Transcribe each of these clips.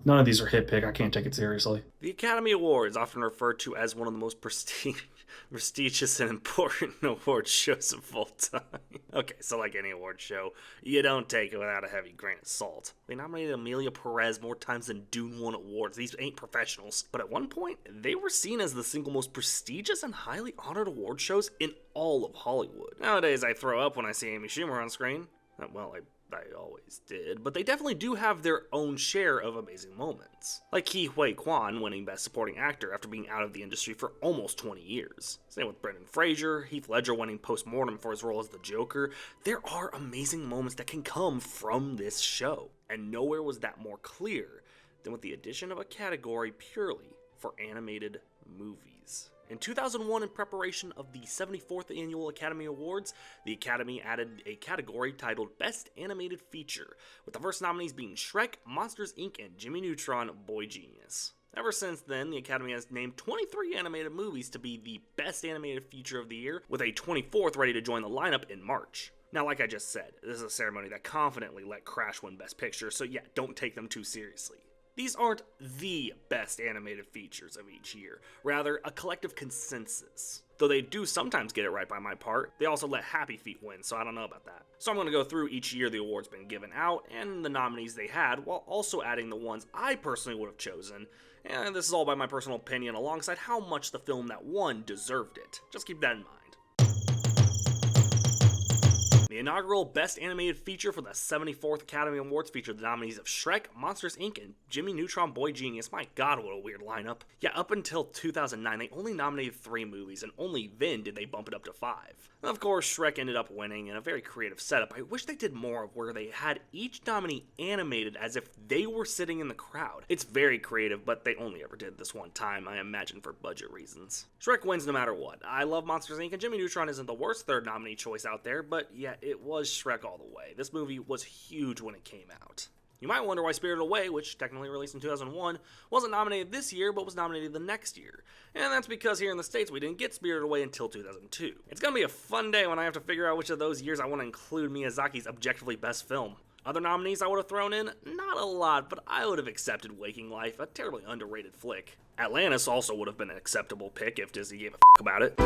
None of these are hit pick. I can't take it seriously. The Academy Awards, often referred to as one of the most prestigious and important award shows of all time. Okay, so like any award show, you don't take it without a heavy grain of salt. They nominated Amelia Perez more times than Dune won awards. These ain't professionals. But at one point, they were seen as the single most prestigious and highly honored award shows in all of Hollywood. Nowadays, I throw up when I see Amy Schumer on screen. Well, I always did, but they definitely do have their own share of amazing moments. Like Ke Huy Quan winning Best Supporting Actor after being out of the industry for almost 20 years. Same with Brendan Fraser, Heath Ledger winning Postmortem for his role as the Joker. There are amazing moments that can come from this show, and nowhere was that more clear than with the addition of a category purely for animated movies. In 2001, in preparation of the 74th Annual Academy Awards, the Academy added a category titled Best Animated Feature, with the first nominees being Shrek, Monsters, Inc., and Jimmy Neutron, Boy Genius. Ever since then, the Academy has named 23 animated movies to be the Best Animated Feature of the year, with a 24th ready to join the lineup in March. Now, like I just said, this is a ceremony that confidently let Crash win Best Picture, so yeah, don't take them too seriously. These aren't the best animated features of each year, rather a collective consensus. Though they do sometimes get it right by my part, they also let Happy Feet win, so I don't know about that. So I'm going to go through each year the award's been given out, and the nominees they had, while also adding the ones I personally would have chosen, and this is all by my personal opinion alongside how much the film that won deserved it. Just keep that in mind. The inaugural Best Animated Feature for the 74th Academy Awards featured the nominees of Shrek, Monsters, Inc., and Jimmy Neutron, Boy Genius. My god, what a weird lineup. Yeah, up until 2009, they only nominated 3 movies, and only then did they bump it up to 5. Of course, Shrek ended up winning in a very creative setup. I wish they did more of where they had each nominee animated as if they were sitting in the crowd. It's very creative, but they only ever did this one time, I imagine for budget reasons. Shrek wins no matter what. I love Monsters, Inc., and Jimmy Neutron isn't the worst third nominee choice out there, but yeah, it was Shrek all the way. This movie was huge when it came out. You might wonder why Spirited Away, which technically released in 2001, wasn't nominated this year, but was nominated the next year. And that's because here in the States, we didn't get Spirited Away until 2002. It's gonna be a fun day when I have to figure out which of those years I want to include Miyazaki's objectively best film. Other nominees I would have thrown in? Not a lot, but I would have accepted Waking Life, a terribly underrated flick. Atlantis also would have been an acceptable pick if Disney gave a f*** about it.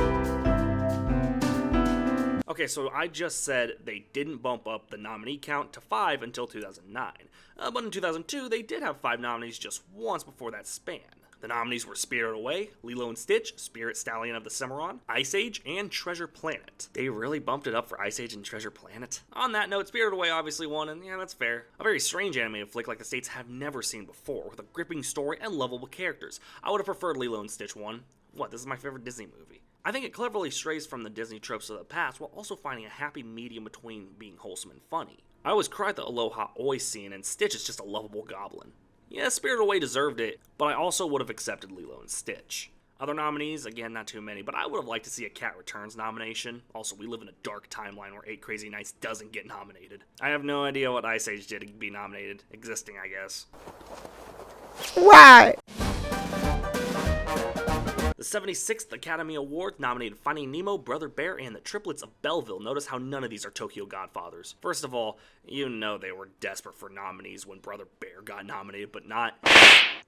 Okay, so I just said they didn't bump up the nominee count to 5 until 2009. But in 2002, they did have 5 nominees just once before that span. The nominees were Spirited Away, Lilo and Stitch, Spirit Stallion of the Cimarron, Ice Age, and Treasure Planet. They really bumped it up for Ice Age and Treasure Planet. On that note, Spirited Away obviously won, and yeah, that's fair. A very strange animated flick like the States have never seen before, with a gripping story and lovable characters. I would have preferred Lilo and Stitch won. What, this is my favorite Disney movie. I think it cleverly strays from the Disney tropes of the past while also finding a happy medium between being wholesome and funny. I always cried at the Aloha Oi scene, and Stitch is just a lovable goblin. Yeah, Spirited Away deserved it, but I also would have accepted Lilo and Stitch. Other nominees, again, not too many, but I would have liked to see a Cat Returns nomination. Also, we live in a dark timeline where 8 Crazy Nights doesn't get nominated. I have no idea what Ice Age did to be nominated. Existing, I guess. Why? The 76th Academy Award nominated Finding Nemo, Brother Bear, and the Triplets of Belleville. Notice how none of these are Tokyo Godfathers. First of all, you know they were desperate for nominees when Brother Bear got nominated, but not...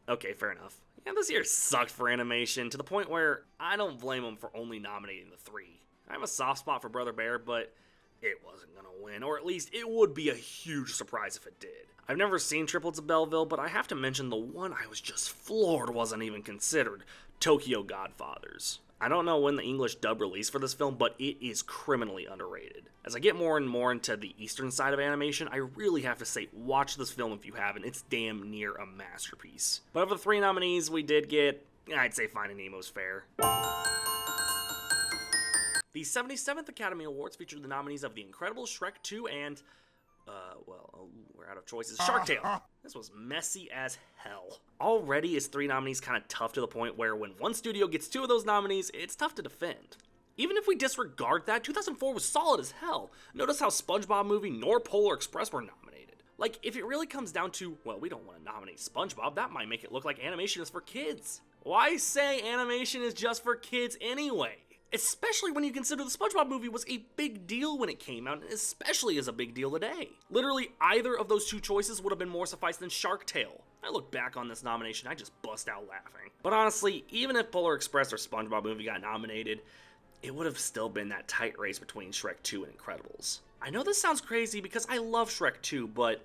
Okay, fair enough. Yeah, this year sucked for animation, to the point where I don't blame them for only nominating the 3. I have a soft spot for Brother Bear, but it wasn't gonna win, or at least it would be a huge surprise if it did. I've never seen Triplets of Belleville, but I have to mention the one I was just floored wasn't even considered, Tokyo Godfathers. I don't know when the English dub released for this film, but it is criminally underrated. As I get more and more into the eastern side of animation, I really have to say, watch this film if you haven't. It's damn near a masterpiece. But of the 3 nominees we did get, I'd say Finding Nemo's fair. The 77th Academy Awards featured the nominees of The Incredibles, Shrek 2, and... we're out of choices. Shark Tale. This was messy as hell. Already is 3 nominees kind of tough to the point where when one studio gets 2 of those nominees, it's tough to defend. Even if we disregard that, 2004 was solid as hell. Notice how SpongeBob Movie nor Polar Express were nominated. Like, if it really comes down to, well, we don't want to nominate SpongeBob, that might make it look like animation is for kids. Why say animation is just for kids anyway? Especially when you consider the SpongeBob movie was a big deal when it came out, and especially is a big deal today. Literally, either of those 2 choices would have been more suffice than Shark Tale. I look back on this nomination, I just bust out laughing. But honestly, even if Polar Express or SpongeBob Movie got nominated, it would have still been that tight race between Shrek 2 and Incredibles. I know this sounds crazy because I love Shrek 2, but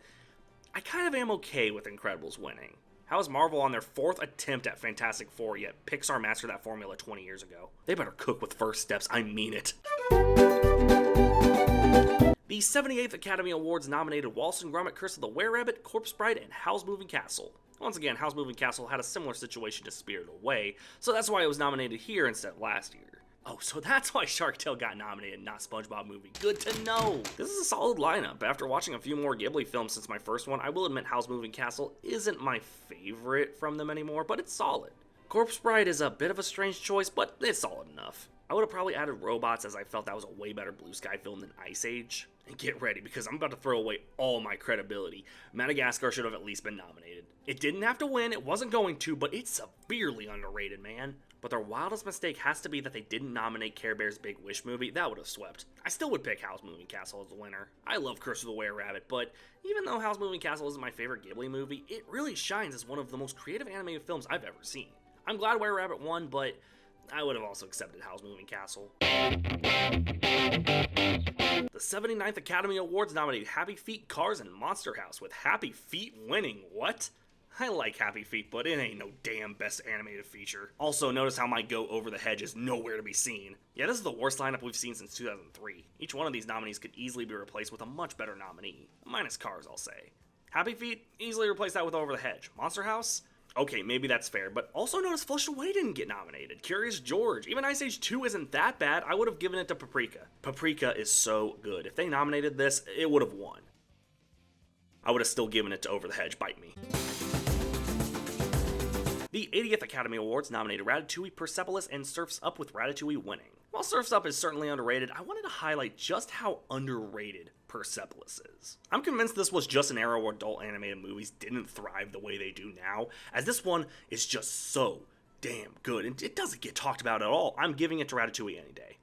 I kind of am okay with Incredibles winning. How is Marvel on their 4th attempt at Fantastic Four, yet Pixar mastered that formula 20 years ago? They better cook with first steps, I mean it. The 78th Academy Awards nominated Wallace and Gromit: Curse of the Were-Rabbit, Corpse Bride, and Howl's Moving Castle. Once again, Howl's Moving Castle had a similar situation to Spirited Away, so that's why it was nominated here instead of last year. Oh, so that's why Shark Tale got nominated, not SpongeBob Movie. Good to know! This is a solid lineup. After watching a few more Ghibli films since my first one, I will admit Howl's Moving Castle isn't my favorite from them anymore, but it's solid. Corpse Bride is a bit of a strange choice, but it's solid enough. I would have probably added Robots, as I felt that was a way better Blue Sky film than Ice Age. And get ready, because I'm about to throw away all my credibility. Madagascar should have at least been nominated. It didn't have to win, it wasn't going to, but it's severely underrated, man. But their wildest mistake has to be that they didn't nominate Care Bear's Big Wish movie. That would have swept. I still would pick Howl's Moving Castle as the winner. I love Curse of the Were-Rabbit, but even though Howl's Moving Castle isn't my favorite Ghibli movie, it really shines as one of the most creative animated films I've ever seen. I'm glad Were-Rabbit won, but I would have also accepted Howl's Moving Castle. The 79th Academy Awards nominated Happy Feet, Cars, and Monster House, with Happy Feet winning. What? I like Happy Feet, but it ain't no damn best animated feature. Also, notice how my Go Over the Hedge is nowhere to be seen. Yeah, this is the worst lineup we've seen since 2003. Each one of these nominees could easily be replaced with a much better nominee. Minus Cars, I'll say. Happy Feet, easily replace that with Over the Hedge. Monster House? Okay, maybe that's fair, but also notice Flushed Away didn't get nominated. Curious George, even Ice Age 2 isn't that bad. I would have given it to Paprika. Paprika is so good. If they nominated this, it would have won. I would have still given it to Over the Hedge, bite me. The 80th Academy Awards nominated Ratatouille, Persepolis, and Surf's Up, with Ratatouille winning. While Surf's Up is certainly underrated, I wanted to highlight just how underrated Persepolis is. I'm convinced this was just an era where adult animated movies didn't thrive the way they do now, as this one is just so damn good, and it doesn't get talked about at all. I'm giving it to Ratatouille any day.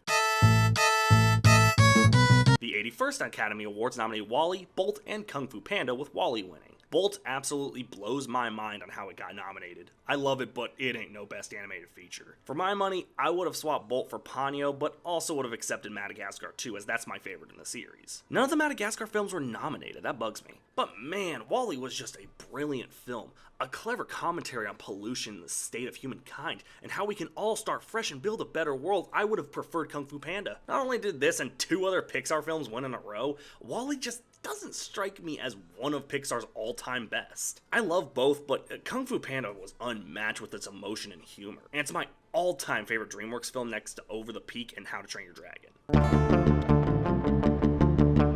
The 81st Academy Awards nominated WALL-E, Bolt, and Kung Fu Panda, with WALL-E winning. Bolt absolutely blows my mind on how it got nominated. I love it, but it ain't no best animated feature. For my money, I would have swapped Bolt for Ponyo, but also would have accepted Madagascar 2, as that's my favorite in the series. None of the Madagascar films were nominated, that bugs me. But man, WALL-E was just a brilliant film. A clever commentary on pollution and the state of humankind, and how we can all start fresh and build a better world. I would have preferred Kung Fu Panda. Not only did this and 2 other Pixar films win in a row, WALL-E just doesn't strike me as one of Pixar's all-time best. I love both, but Kung Fu Panda was unmatched with its emotion and humor, and it's my all-time favorite DreamWorks film next to Over the Peak and How to Train Your Dragon.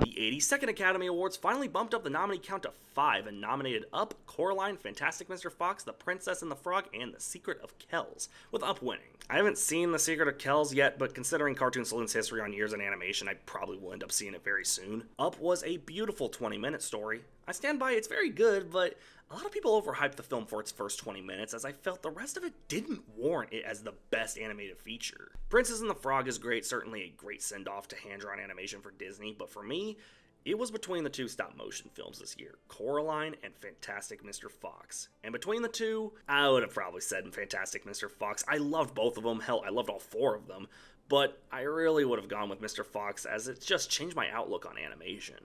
The 82nd Academy Awards finally bumped up the nominee count to 5 and nominated Up, Coraline, Fantastic Mr. Fox, The Princess and the Frog, and The Secret of Kells, with Up winning. I haven't seen The Secret of Kells yet, but considering Cartoon Saloon's history on years in animation, I probably will end up seeing it very soon. Up was a beautiful 20-minute story. I stand by it's very good, but a lot of people overhyped the film for its first 20 minutes, as I felt the rest of it didn't warrant it as the best animated feature. Princess and the Frog is great, certainly a great send-off to hand-drawn animation for Disney, but for me, it was between the 2 stop-motion films this year, Coraline and Fantastic Mr. Fox. And between the 2, I would have probably said Fantastic Mr. Fox. I loved both of them, hell, I loved all 4 of them, but I really would have gone with Mr. Fox, as it just changed my outlook on animation.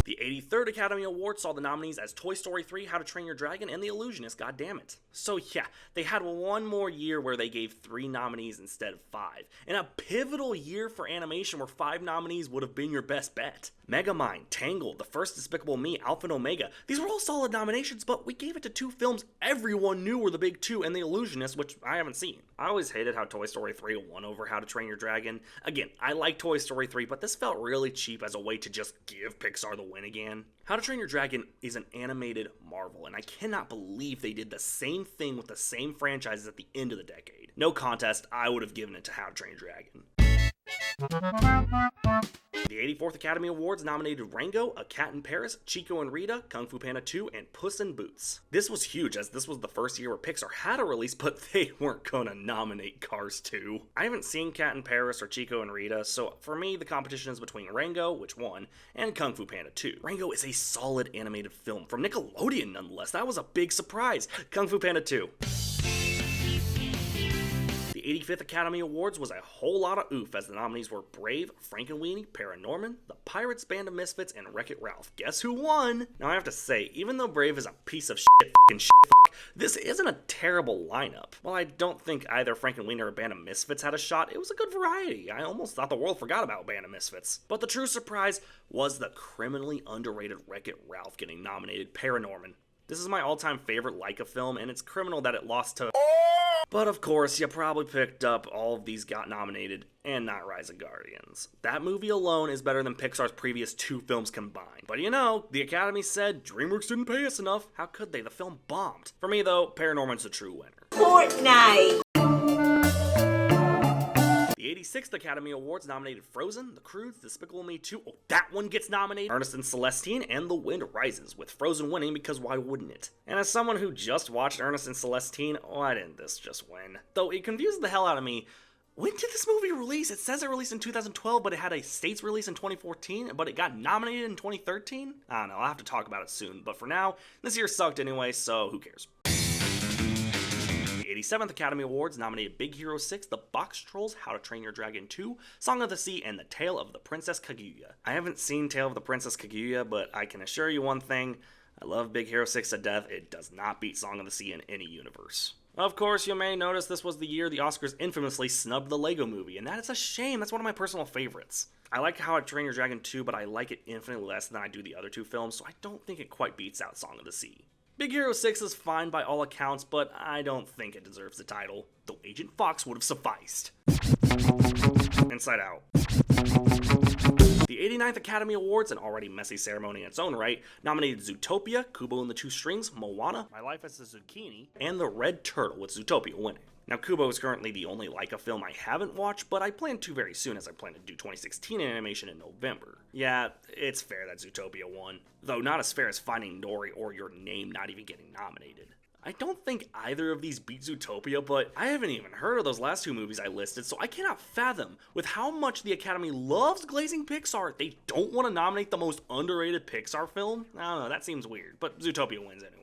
The 83rd Academy Award saw the nominees as Toy Story 3, How to Train Your Dragon, and The Illusionist, goddammit. So yeah, they had one more year where they gave 3 nominees instead of 5. And a pivotal year for animation where 5 nominees would have been your best bet. Megamind, Tangled, The First Despicable Me, Alpha and Omega. These were all solid nominations, but we gave it to 2 films everyone knew were the big 2, and The Illusionist, which I haven't seen. I always hated how Toy Story 3 won over How to Train Your Dragon. Again, I like Toy Story 3, but this felt really cheap as a way to just give Pixar the win again. How to Train Your Dragon is an animated marvel, and I cannot believe they did the same thing with the same franchises at the end of the decade. No contest, I would have given it to How to Train Your Dragon. The The 84th Academy Awards nominated Rango, A Cat in Paris, Chico and Rita, Kung Fu Panda 2, and Puss in Boots. This was huge as this was the first year where Pixar had a release, but they weren't gonna nominate Cars 2. I haven't seen Cat in Paris or Chico and Rita, so for me the competition is between Rango, which won, and Kung Fu Panda 2. Rango is a solid animated film from Nickelodeon nonetheless. That was a big surprise. Kung Fu Panda 2. The 85th Academy Awards was a whole lot of oof as the nominees were Brave, Frankenweenie, Paranorman, The Pirates Band of Misfits, and Wreck-It Ralph. Guess who won? Now I have to say, even though Brave is a piece of shit, this isn't a terrible lineup. While I don't think either Frankenweenie or Band of Misfits had a shot, it was a good variety. I almost thought the world forgot about Band of Misfits. But the true surprise was the criminally underrated Wreck-It Ralph getting nominated Paranorman. This is my all-time favorite Laika film, and it's criminal that it lost to... But of course, you probably picked up all of these got nominated, and not Rise of Guardians. That movie alone is better than Pixar's previous 2 films combined. But you know, the Academy said DreamWorks didn't pay us enough. How could they? The film bombed. For me though, Paranorman's the true winner. Fortnite! The 86th Academy Awards nominated Frozen, The Croods, Despicable Me 2, oh that one gets nominated, Ernest and Celestine, and The Wind Rises, with Frozen winning because why wouldn't it? And as someone who just watched Ernest and Celestine, why didn't this just win? Though it confused the hell out of me. When did this movie release? It says it released in 2012, but it had a States release in 2014, but it got nominated in 2013? I don't know, I'll have to talk about it soon, but for now, this year sucked anyway, so who cares? The 87th Academy Awards nominated Big Hero 6, The Box Trolls, How to Train Your Dragon 2, Song of the Sea, and The Tale of the Princess Kaguya. I haven't seen Tale of the Princess Kaguya, but I can assure you one thing, I love Big Hero 6 to death. It does not beat Song of the Sea in any universe. Of course, you may notice this was the year the Oscars infamously snubbed the Lego Movie, and that is a shame. That's one of my personal favorites. I like How to Train Your Dragon 2, but I like it infinitely less than I do the other 2 films, so I don't think it quite beats out Song of the Sea. Big Hero 6 is fine by all accounts, but I don't think it deserves the title, though Agent Fox would have sufficed. Inside Out. The 89th Academy Awards, an already messy ceremony in its own right, nominated Zootopia, Kubo and the Two Strings, Moana, My Life as a Zucchini, and The Red Turtle, with Zootopia winning. Now, Kubo is currently the only Laika film I haven't watched, but I plan to very soon as I plan to do 2016 animation in November. Yeah, it's fair that Zootopia won, though not as fair as Finding Dory or Your Name not even getting nominated. I don't think either of these beat Zootopia, but I haven't even heard of those last 2 movies I listed, so I cannot fathom, with how much the Academy loves glazing Pixar, they don't want to nominate the most underrated Pixar film? I don't know, that seems weird, but Zootopia wins anyway.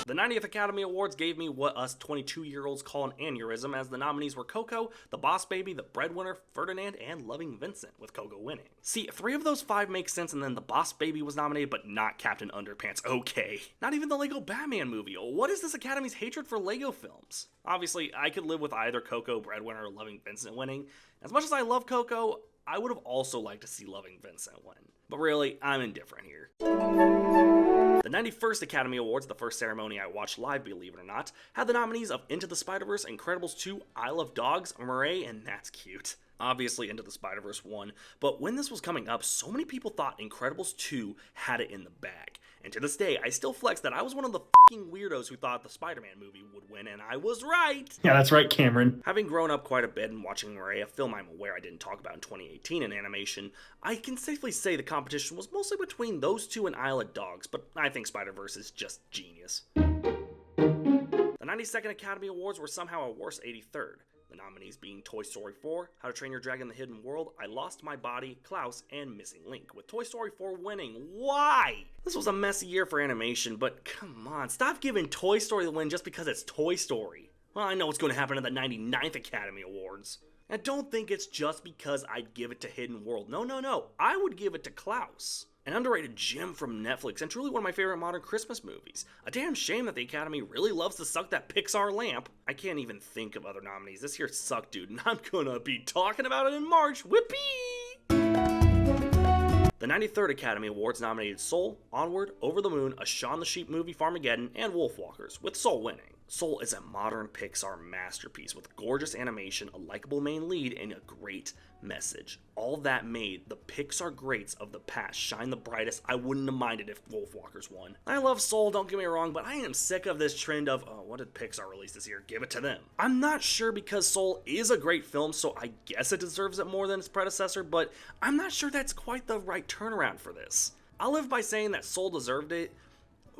The 90th Academy Awards gave me what us 22-year-olds call an aneurysm, as the nominees were Coco, The Boss Baby, The Breadwinner, Ferdinand, and Loving Vincent, with Coco winning. See, 3 of those 5 make sense, and then The Boss Baby was nominated, but not Captain Underpants. Okay. Not even the Lego Batman movie. What is this Academy's hatred for Lego films? Obviously, I could live with either Coco, Breadwinner, or Loving Vincent winning. As much as I love Coco, I would have also liked to see Loving Vincent win. But really, I'm indifferent here. The 91st Academy Awards, the first ceremony I watched live, believe it or not, had the nominees of Into the Spider-Verse, Incredibles 2, Isle of Dogs, Murray, and That's Cute. Obviously, Into the Spider-Verse won, but when this was coming up, so many people thought Incredibles 2 had it in the bag. And to this day, I still flex that I was one of the f***ing weirdos who thought the Spider-Man movie would win, and I was right! Yeah, that's right, Cameron. Having grown up quite a bit and watching Murray, a film I'm aware I didn't talk about in 2018 in animation, I can safely say the competition was mostly between those 2 and Isle of Dogs, but I think Spider-Verse is just genius. The 92nd Academy Awards were somehow a worse 83rd. The nominees being Toy Story 4, How to Train Your Dragon: The Hidden World, I Lost My Body, Klaus, and Missing Link, with Toy Story 4 winning. Why? This was a messy year for animation, but come on, stop giving Toy Story the win just because it's Toy Story. Well, I know what's going to happen at the 99th Academy Awards. And don't think it's just because I'd give it to Hidden World. No. I would give it to Klaus. An underrated gem from Netflix, and truly one of my favorite modern Christmas movies. A damn shame that the Academy really loves to suck that Pixar lamp. I can't even think of other nominees. This year sucked, dude, and I'm gonna be talking about it in March. Whippy! The 93rd Academy Awards nominated Soul, Onward, Over the Moon, a Shaun the Sheep movie, Farmageddon, and Wolfwalkers, with Soul winning. Soul is a modern Pixar masterpiece with gorgeous animation, a likable main lead, and a great message. All that made the Pixar greats of the past shine the brightest. I wouldn't have minded if Wolfwalkers won. I love Soul, don't get me wrong, but I am sick of this trend of, oh, what did Pixar release this year? Give it to them. I'm not sure because Soul is a great film, so I guess it deserves it more than its predecessor, but I'm not sure that's quite the right turnaround for this. I'll live by saying that Soul deserved it,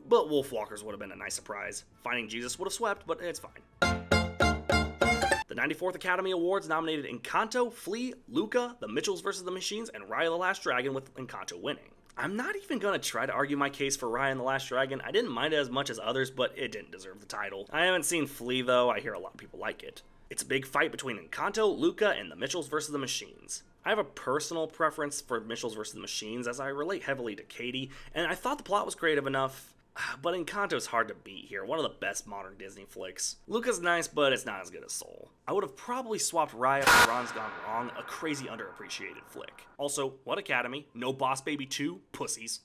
but Wolfwalkers would have been a nice surprise. Finding Jesus would have swept, but it's fine. The 94th Academy Awards nominated Encanto, Flea, Luca, The Mitchells vs. the Machines, and Raya the Last Dragon, with Encanto winning. I'm not even gonna try to argue my case for Raya and the Last Dragon. I didn't mind it as much as others, but it didn't deserve the title. I haven't seen Flea though, I hear a lot of people like it. It's a big fight between Encanto, Luca, and The Mitchells vs. the Machines. I have a personal preference for Mitchells vs. the Machines as I relate heavily to Katie, and I thought the plot was creative enough. But Encanto's hard to beat here, one of the best modern Disney flicks. Luca's nice, but it's not as good as Soul. I would have probably swapped Raya for Ron's Gone Wrong, a crazy underappreciated flick. Also, what Academy? No Boss Baby 2? Pussies.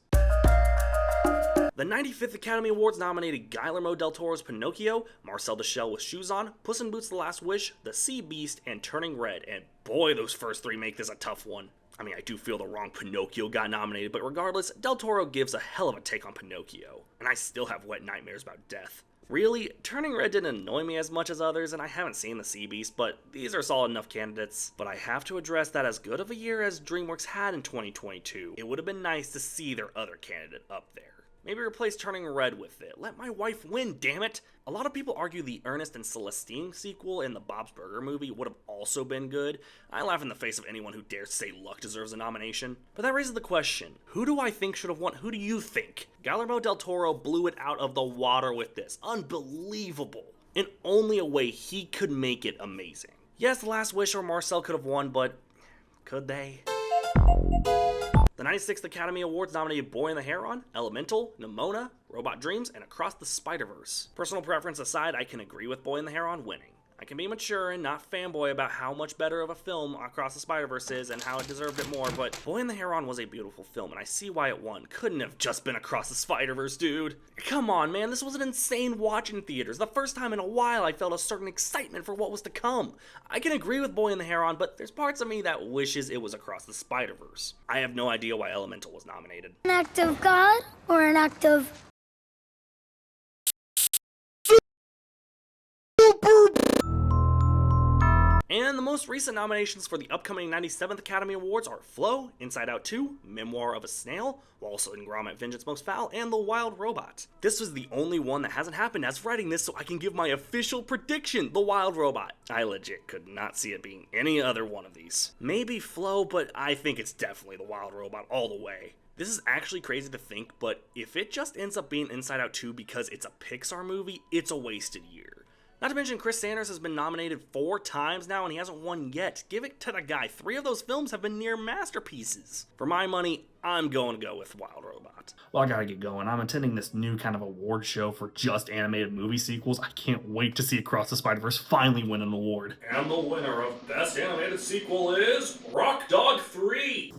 The 95th Academy Awards nominated Guillermo del Toro's Pinocchio, Marcel the Shell with Shoes On, Puss in Boots: The Last Wish, The Sea Beast, and Turning Red, and boy, those first three make this a tough one. I mean, I do feel the wrong Pinocchio got nominated, but regardless, Del Toro gives a hell of a take on Pinocchio, and I still have wet nightmares about death. Really, Turning Red didn't annoy me as much as others, and I haven't seen The Sea Beast, but these are solid enough candidates. But I have to address that as good of a year as DreamWorks had in 2022, it would have been nice to see their other candidate up there. Maybe replace Turning Red with it. Let my wife win, damn it! A lot of people argue the Ernest and Celestine sequel in the Bob's Burger movie would have also been good. I laugh in the face of anyone who dares to say Luck deserves a nomination. But that raises the question, who do I think should have won? Who do you think? Guillermo del Toro blew it out of the water with this. Unbelievable. In only a way he could make it amazing. Yes, The Last Wish or Marcel could have won, but could they? The 96th Academy Awards nominated Boy and the Heron, Elemental, Nimona, Robot Dreams, and Across the Spider-Verse. Personal preference aside, I can agree with Boy and the Heron winning. I can be mature and not fanboy about how much better of a film Across the Spider-Verse is and how it deserved it more, but Boy and the Heron was a beautiful film, and I see why it won. Couldn't have just been Across the Spider-Verse, dude. Come on, man, this was an insane watch in theaters. The first time in a while I felt a certain excitement for what was to come. I can agree with Boy and the Heron, but there's parts of me that wishes it was Across the Spider-Verse. I have no idea why Elemental was nominated. An act of God or an act of... And the most recent nominations for the upcoming 97th Academy Awards are Flow, Inside Out 2, Memoir of a Snail, Wallace and Gromit: Vengeance Most Foul, and The Wild Robot. This was the only one that hasn't happened as writing this, so I can give my official prediction, The Wild Robot. I legit could not see it being any other one of these. Maybe Flow, but I think it's definitely The Wild Robot all the way. This is actually crazy to think, but if it just ends up being Inside Out 2 because it's a Pixar movie, it's a wasted year. Not to mention, Chris Sanders has been nominated 4 times now and he hasn't won yet. Give it to the guy. 3 of those films have been near masterpieces. For my money, I'm going to go with Wild Robot. Well, I gotta get going. I'm attending this new kind of award show for just animated movie sequels. I can't wait to see Across the Spider-Verse finally win an award. And the winner of Best Animated Sequel is Rock Dog 3.